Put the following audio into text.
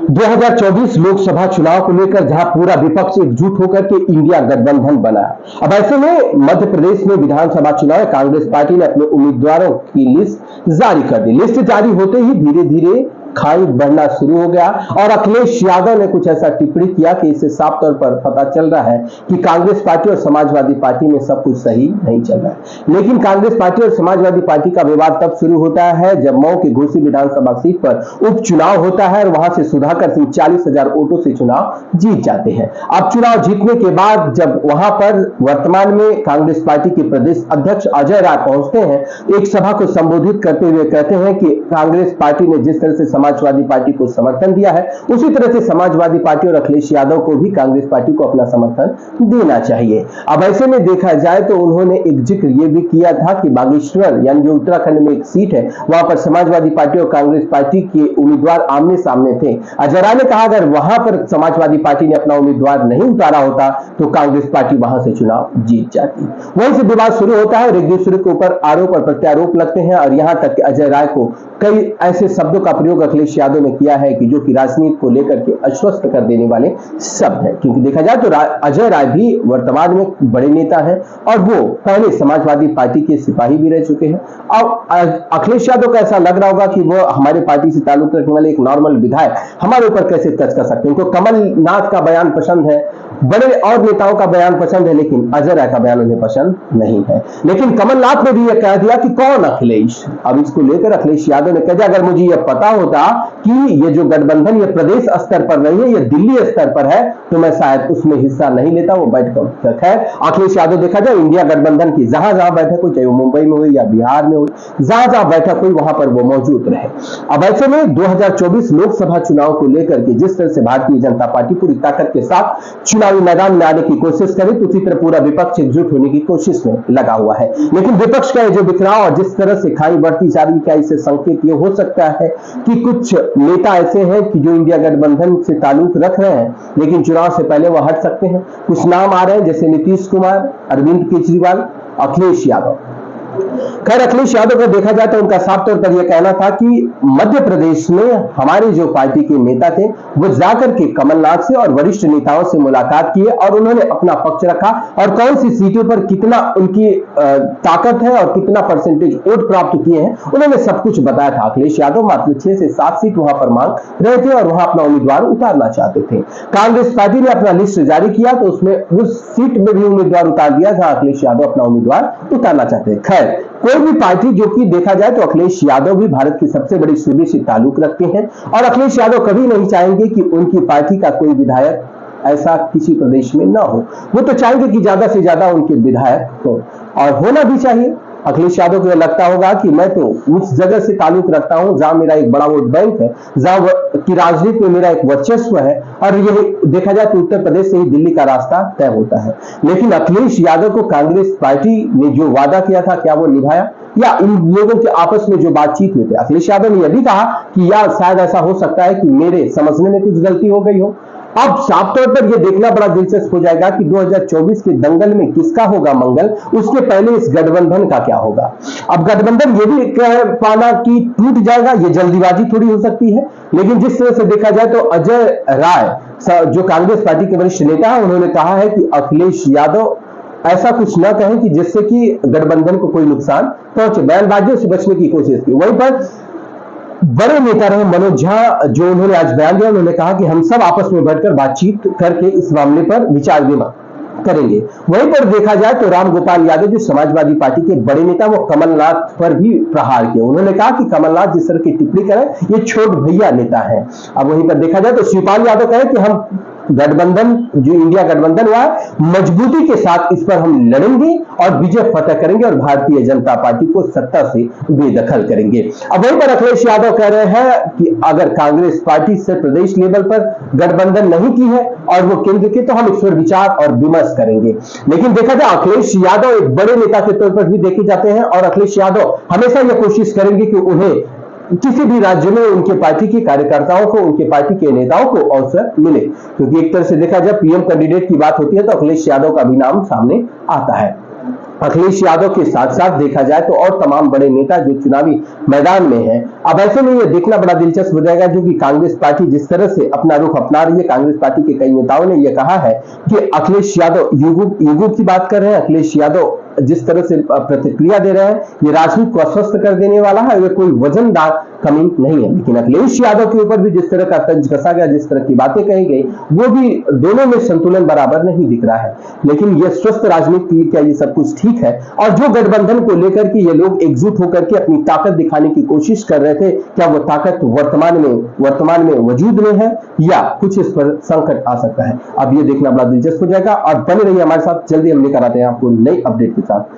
2024 लोकसभा चुनाव को लेकर जहां पूरा विपक्ष एकजुट होकर के इंडिया गठबंधन बना, अब ऐसे में मध्य प्रदेश में विधानसभा चुनाव कांग्रेस पार्टी ने अपने उम्मीदवारों की लिस्ट जारी कर दी। लिस्ट जारी होते ही धीरे धीरे खाई बढ़ना शुरू हो गया और अखिलेश यादव ने कुछ ऐसा टिप्पणी किया कि इससे साफ तौर पर पता चल रहा है कि कांग्रेस पार्टी और समाजवादी पार्टी में सब कुछ सही नहीं चल रहा है। लेकिन कांग्रेस पार्टी और समाजवादी पार्टी का विवाद तब शुरू होता है जब मऊ की घोसी विधानसभा सीट पर उपचुनाव होता है और वहां से सुधाकर सिंह 40,000 वोटों से चुनाव जीत जाते हैं। अब चुनाव जीतने के बाद जब वहां पर वर्तमान में कांग्रेस पार्टी के प्रदेश अध्यक्ष अजय राय पहुंचते हैं, एक सभा को संबोधित करते हुए कहते हैं कि कांग्रेस पार्टी ने जिस तरह से समाजवादी पार्टी को समर्थन दिया है, उसी तरह से समाजवादी पार्टी और अखिलेश यादव को भी कांग्रेस पार्टी को अपना समर्थन देना चाहिए। अब ऐसे में देखा जाए तो उन्होंने एक जिक्र यह भी किया था कि बागेश्वर यानी जो उत्तराखंड में एक सीट है, वहां पर समाजवादी पार्टी और कांग्रेस पार्टी के उम्मीदवार आमने सामने थे। अजय राय ने कहा अगर वहां पर समाजवादी पार्टी ने अपना उम्मीदवार नहीं उतारा होता तो कांग्रेस पार्टी वहां से चुनाव जीत जाती। वहीं से विवाद शुरू होता है और एक दूसरे के ऊपर आरोप और प्रत्यारोप लगते हैं और यहां तक कि अजय राय को कई ऐसे शब्दों का प्रयोग अखिलेश यादव ने किया है कि जो कि राजनीति को लेकर के अस्वस्थ कर देने वाले शब्द हैं। क्योंकि देखा जाए तो अजय राय भी वर्तमान में बड़े नेता हैं और वो पहले समाजवादी पार्टी के सिपाही भी रह चुके हैं। अब अखिलेश यादव को ऐसा लग रहा होगा कि वो हमारे पार्टी से ताल्लुक रखने वाले एक नॉर्मल विधायक हमारे ऊपर कैसे टच कर सकते हैं। उनको कमलनाथ का बयान पसंद है, बड़े और नेताओं का बयान पसंद है, लेकिन अजय राय का बयान उन्हें पसंद नहीं है। लेकिन कमलनाथ ने भी यह कह दिया कि कौन अखिलेश। अब इसको लेकर अखिलेश यादव ने कह दिया अगर मुझे यह पता होता कि ये जो गठबंधन ये प्रदेश स्तर पर नहीं है, ये दिल्ली स्तर पर है, तो मैं शायद उसमें हिस्सा नहीं लेता, वो बैठक। खैर अखिलेश यादव देखा जाए इंडिया गठबंधन की जहां जहां बैठक हुई, चाहे वो मुंबई में हुई या बिहार में हुई, जहां जहां बैठक हुई वहां पर वो मौजूद रहे। अब ऐसे में 2024 लोकसभा चुनाव को लेकर के जिस तरह से भारतीय जनता पार्टी पूरी ताकत के साथ चुनावी मैदान में आने की कोशिश करे, तो उसी तरह पूरा विपक्ष एकजुट होने की कोशिश में लगा हुआ है। लेकिन विपक्ष का जो बिखराव और जिस तरह से खाई बढ़ती जा रही, क्या इससे संकेत ये हो सकता है कि कुछ नेता ऐसे हैं कि जो इंडिया गठबंधन से ताल्लुक रख रहे हैं लेकिन चुनाव से पहले वो हट सकते हैं। कुछ नाम आ रहे हैं जैसे नीतीश कुमार, अरविंद केजरीवाल, अखिलेश यादव। खैर अखिलेश यादव को देखा जाए तो उनका साफ तौर पर यह कहना था कि मध्य प्रदेश में हमारे जो पार्टी के नेता थे वो जाकर के कमलनाथ से और वरिष्ठ नेताओं से मुलाकात किए और उन्होंने अपना पक्ष रखा और कौन सी सीटों पर कितना उनकी ताकत है और कितना परसेंटेज वोट प्राप्त किए हैं, उन्होंने सब कुछ बताया था। अखिलेश यादव मात्र 6 से 7 सीट वहां पर मांग रहे थे और वहां अपना उम्मीदवार उतारना चाहते थे। कांग्रेस पार्टी ने अपना लिस्ट जारी किया तो उसमें उस सीट में भी उम्मीदवार उतार दिया जहां अखिलेश यादव अपना उम्मीदवार उतारना चाहते हैं। खैर कोई भी पार्टी, जो कि देखा जाए तो अखिलेश यादव भी भारत की सबसे बड़ी सूबे से ताल्लुक रखते हैं और अखिलेश यादव कभी नहीं चाहेंगे कि उनकी पार्टी का कोई विधायक ऐसा किसी प्रदेश में ना हो। वो तो चाहेंगे कि ज्यादा से ज्यादा उनके विधायक हो और होना भी चाहिए। अखिलेश यादव को लगता होगा कि मैं तो उस जगह से ताल्लुक रखता हूं जहां मेरा एक बड़ा वोट बैंक है, जहां की राजनीति में मेरा एक वर्चस्व है और ये देखा जाए तो उत्तर प्रदेश से ही दिल्ली का रास्ता तय होता है। लेकिन अखिलेश यादव को कांग्रेस पार्टी ने जो वादा किया था क्या वो निभाया, या इन लोगों के आपस में जो बातचीत हुई थी, अखिलेश यादव ने यह भी कहा कि यार शायद ऐसा हो सकता है कि मेरे समझने में कुछ गलती हो गई हो। अब साफ तौर पर यह देखना बड़ा दिलचस्प हो जाएगा कि 2024 के दंगल में किसका होगा मंगल, उसके पहले इस गठबंधन का क्या होगा। अब गठबंधन ये भी कह पाना कि टूट जाएगा, ये जल्दीबाजी थोड़ी हो सकती है। लेकिन जिस तरह से देखा जाए तो अजय राय जो कांग्रेस पार्टी के वरिष्ठ नेता है, उन्होंने कहा है कि अखिलेश यादव ऐसा कुछ न कहें कि जिससे कि गठबंधन को कोई नुकसान पहुंचे, बयानबाजियों से बचने की कोशिश की। वहीं पर बड़े नेता रहे मनोज झा, जो उन्होंने आज बयान दिया, उन्होंने कहा कि हम सब आपस में बैठकर बातचीत करके इस मामले पर विचार विमर्श करेंगे। वहीं पर देखा जाए तो रामगोपाल यादव जो समाजवादी पार्टी के बड़े नेता, वो कमलनाथ पर भी प्रहार किए। उन्होंने कहा कि कमलनाथ जिस तरह की टिप्पणी करें ये छोट भैया नेता है। अब वहीं पर देखा जाए तो शिवपाल यादव कहे कि हम गठबंधन जो इंडिया गठबंधन हुआ है मजबूती के साथ इस पर हम लड़ेंगे और विजय फतह करेंगे और भारतीय जनता पार्टी को सत्ता से बेदखल करेंगे। अब वहीं पर अखिलेश यादव कह रहे हैं कि अगर कांग्रेस पार्टी से प्रदेश लेवल पर गठबंधन नहीं की है और वो केंद्र की, तो हम इस पर विचार और विमर्श करेंगे। लेकिन देखा जाए अखिलेश यादव एक बड़े नेता के तौर पर भी देखे जाते हैं और अखिलेश यादव हमेशा यह कोशिश करेंगे कि उन्हें किसी भी राज्य में उनके पार्टी के कार्यकर्ताओं को, उनके पार्टी के नेताओं को अवसर मिले। क्योंकि एक तरह से देखा जाए पीएम कैंडिडेट की बात होती है तो अखिलेश यादव का भी नाम सामने आता है। अखिलेश यादव के साथ साथ देखा जाए तो और तमाम बड़े नेता जो चुनावी मैदान में हैं। अब ऐसे में यह देखना बड़ा दिलचस्प हो जाएगा जो कि कांग्रेस पार्टी जिस तरह से अपना रुख अपना रही है। कांग्रेस पार्टी के कई नेताओं ने यह कहा है कि अखिलेश यादव युगों की बात कर रहे हैं। अखिलेश यादव जिस तरह से प्रतिक्रिया दे रहे हैं ये राजनीति को अस्वस्थ कर देने वाला है, ये कोई वजनदार कमी नहीं है। लेकिन अखिलेश यादव के ऊपर भी जिस तरह का तंज कसा गया, जिस तरह की बातें कही गई, वो भी दोनों में संतुलन बराबर नहीं दिख रहा है। लेकिन ये स्वस्थ राजनीति के लिए क्या ये सब कुछ ठीक है? और जो गठबंधन को लेकर के ये लोग एकजुट होकर के अपनी ताकत दिखाने की कोशिश कर रहे थे, क्या वो ताकत वर्तमान में वजूद में है या कुछ इस पर संकट आ सकता है? अब ये देखना बड़ा दिलचस्प हो जाएगा और बने रहिए हमारे साथ। जल्दी हम लेकर आते हैं आपको नई अपडेट के साथ।